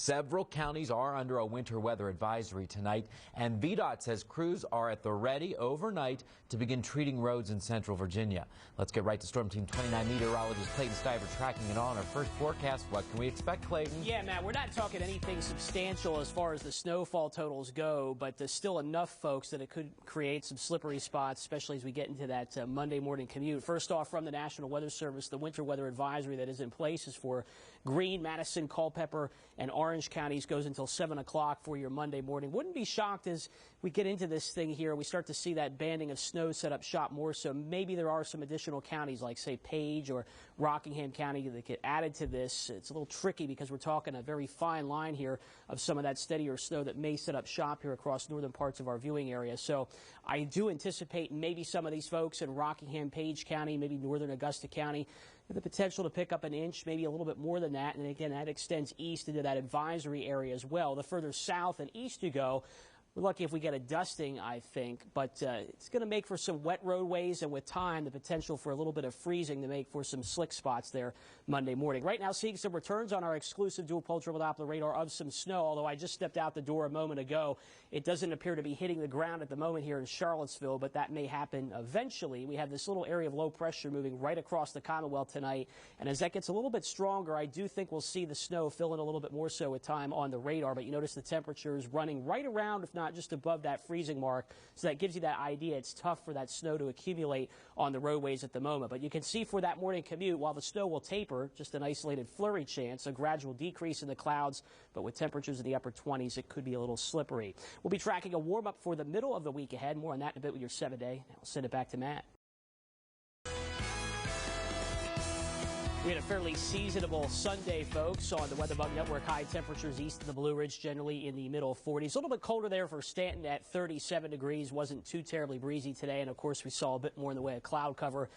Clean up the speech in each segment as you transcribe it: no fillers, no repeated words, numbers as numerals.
Several counties are under a winter weather advisory tonight, and VDOT says crews are at the ready overnight to begin treating roads in central Virginia. Let's get right to Storm Team 29 meteorologist Clayton Stiver tracking it on our first forecast. What can we expect, Clayton? Yeah, Matt, we're not talking anything substantial as far as the snowfall totals go, but there's still enough, folks, that it could create some slippery spots, especially as we get into that Monday morning commute. First off, from the National Weather Service, the winter weather advisory that is in place is for Greene, Madison, Culpeper, and Orange counties. Goes until 7 o'clock for your Monday morning. Wouldn't be shocked as we get into this thing here, we start to see that banding of snow set up shop more, so maybe there are some additional counties like, say, Page or Rockingham County that get added to this. It's a little tricky because we're talking a very fine line here of some of that steadier snow that may set up shop here across northern parts of our viewing area. So I do anticipate maybe some of these folks in Rockingham, Page County, maybe northern Augusta County, have the potential to pick up an inch, maybe a little bit more than that. And again, that extends east into that advisory area as well. The further south and east you go, we're lucky if we get a dusting, I think, but it's going to make for some wet roadways, and with time, the potential for a little bit of freezing to make for some slick spots there Monday morning. Right now, seeing some returns on our exclusive dual pole triple Doppler radar of some snow, although I just stepped out the door a moment ago. It doesn't appear to be hitting the ground at the moment here in Charlottesville, but that may happen eventually. We have this little area of low pressure moving right across the Commonwealth tonight, and as that gets a little bit stronger, I do think we'll see the snow fill in a little bit more so with time on the radar, but you notice the temperatures running right around, if not just above that freezing mark, so that gives you that idea. It's tough for that snow to accumulate on the roadways at the moment, but you can see for that morning commute, while the snow will taper, just an isolated flurry chance, a gradual decrease in the clouds, but with temperatures in the upper 20s, it could be a little slippery. We'll be tracking a warm-up for the middle of the week ahead. More on that in a bit with your 7-day. I'll send it back to Matt. We had a fairly seasonable Sunday, folks, on the Weather Bug Network. High temperatures east of the Blue Ridge, generally in the middle 40s. A little bit colder there for Stanton at 37 degrees. Wasn't too terribly breezy today. And, of course, we saw a bit more in the way of cloud cover.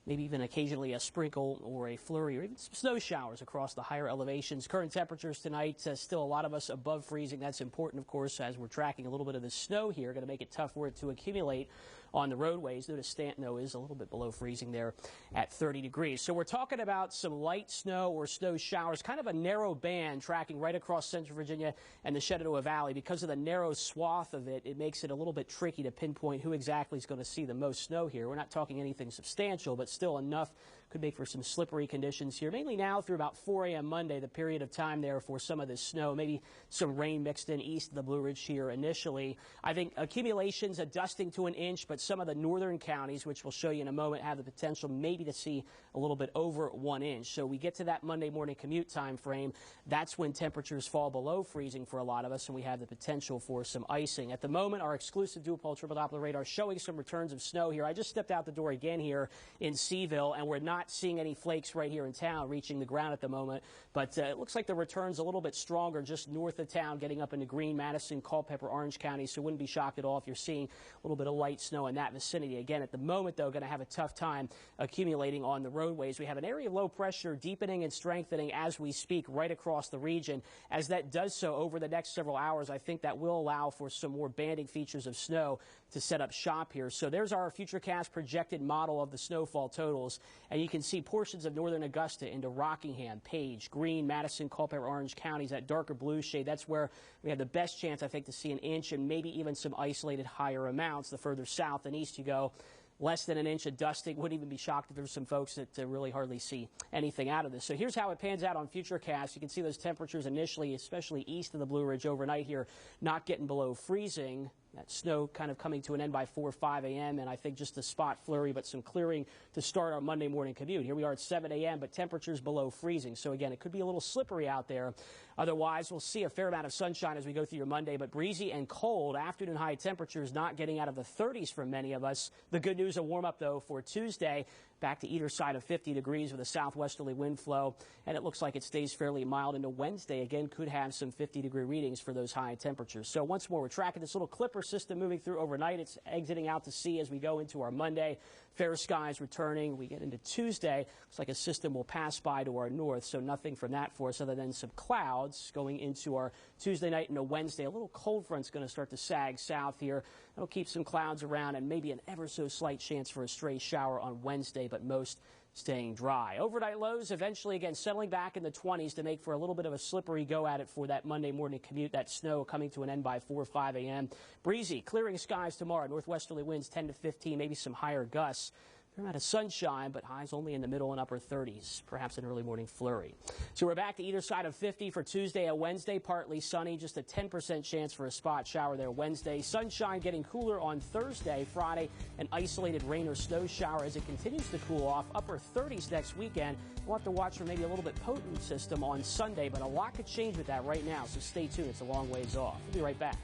Maybe even occasionally a sprinkle or a flurry or even some snow showers across the higher elevations. Current temperatures tonight, still a lot of us above freezing. That's important, of course, as we're tracking a little bit of the snow here. Going to make it tough for it to accumulate on the roadways. Notice Stanton, though, is a little bit below freezing there at 30 degrees. So we're talking about some light snow or snow showers, kind of a narrow band tracking right across central Virginia and the Shenandoah Valley. Because of the narrow swath of it, it makes it a little bit tricky to pinpoint who exactly is going to see the most snow here. We're not talking anything substantial, but still enough. Could make for some slippery conditions here, mainly now through about 4 a.m. Monday, the period of time there for some of this snow, maybe some rain mixed in east of the Blue Ridge here initially. I think accumulations, a dusting to an inch, but some of the northern counties, which we'll show you in a moment, have the potential maybe to see a little bit over 1 inch. So we get to that Monday morning commute time frame. That's when temperatures fall below freezing for a lot of us, and we have the potential for some icing. At the moment, our exclusive dual pole triple Doppler radar showing some returns of snow here. I just stepped out the door again here in Seville, and we're not seeing any flakes right here in town reaching the ground at the moment, but it looks like the return's a little bit stronger just north of town, getting up into Greene, Madison, Culpeper, Orange County, so wouldn't be shocked at all if you're seeing a little bit of light snow in that vicinity. Again, at the moment, though, going to have a tough time accumulating on the roadways. We have an area of low pressure deepening and strengthening as we speak right across the region. As that does so over the next several hours, I think that will allow for some more banding features of snow to set up shop here. So there's our Futurecast projected model of the snowfall totals, and you can see portions of northern Augusta into Rockingham, Page, Greene, Madison, Culpeper, Orange counties, that darker blue shade. That's where we have the best chance, I think, to see an inch and maybe even some isolated higher amounts. The further south and east you go, less than an inch of dusting. Wouldn't even be shocked if there's some folks that really hardly see anything out of this. So here's how it pans out on Futurecast. You can see those temperatures initially, especially east of the Blue Ridge overnight here, not getting below freezing. That snow kind of coming to an end by 4 or 5 a.m. and I think just a spot flurry, but some clearing to start our Monday morning commute. Here we are at 7 a.m., but temperatures below freezing. So again, it could be a little slippery out there. Otherwise, we'll see a fair amount of sunshine as we go through your Monday, but breezy and cold. Afternoon high temperatures not getting out of the 30s for many of us. The good news, a warm up though for Tuesday. Back to either side of 50 degrees with a southwesterly wind flow, and it looks like it stays fairly mild into Wednesday. Again, could have some 50-degree readings for those high temperatures. So once more, we're tracking this little clipper system moving through overnight. It's exiting out to sea as we go into our Monday. Fair skies returning. We get into Tuesday. Looks like a system will pass by to our north, so nothing from that for us other than some clouds going into our Tuesday night into Wednesday. A little cold front's going to start to sag south here. That'll keep some clouds around and maybe an ever so slight chance for a stray shower on Wednesday, but most staying dry. Overnight lows eventually again settling back in the 20s to make for a little bit of a slippery go at it for that Monday morning commute. That snow coming to an end by 4 or 5 a.m. Breezy, clearing skies tomorrow. Northwesterly winds 10 to 15, maybe some higher gusts. Fair amount of sunshine, but highs only in the middle and upper 30s, perhaps an early morning flurry. So we're back to either side of 50 for Tuesday and Wednesday. Partly sunny, just a 10% chance for a spot shower there Wednesday. Sunshine getting cooler on Thursday, Friday, an isolated rain or snow shower as it continues to cool off. Upper 30s next weekend. We'll have to watch for maybe a little bit potent system on Sunday, but a lot could change with that right now, so stay tuned. It's a long ways off. We'll be right back.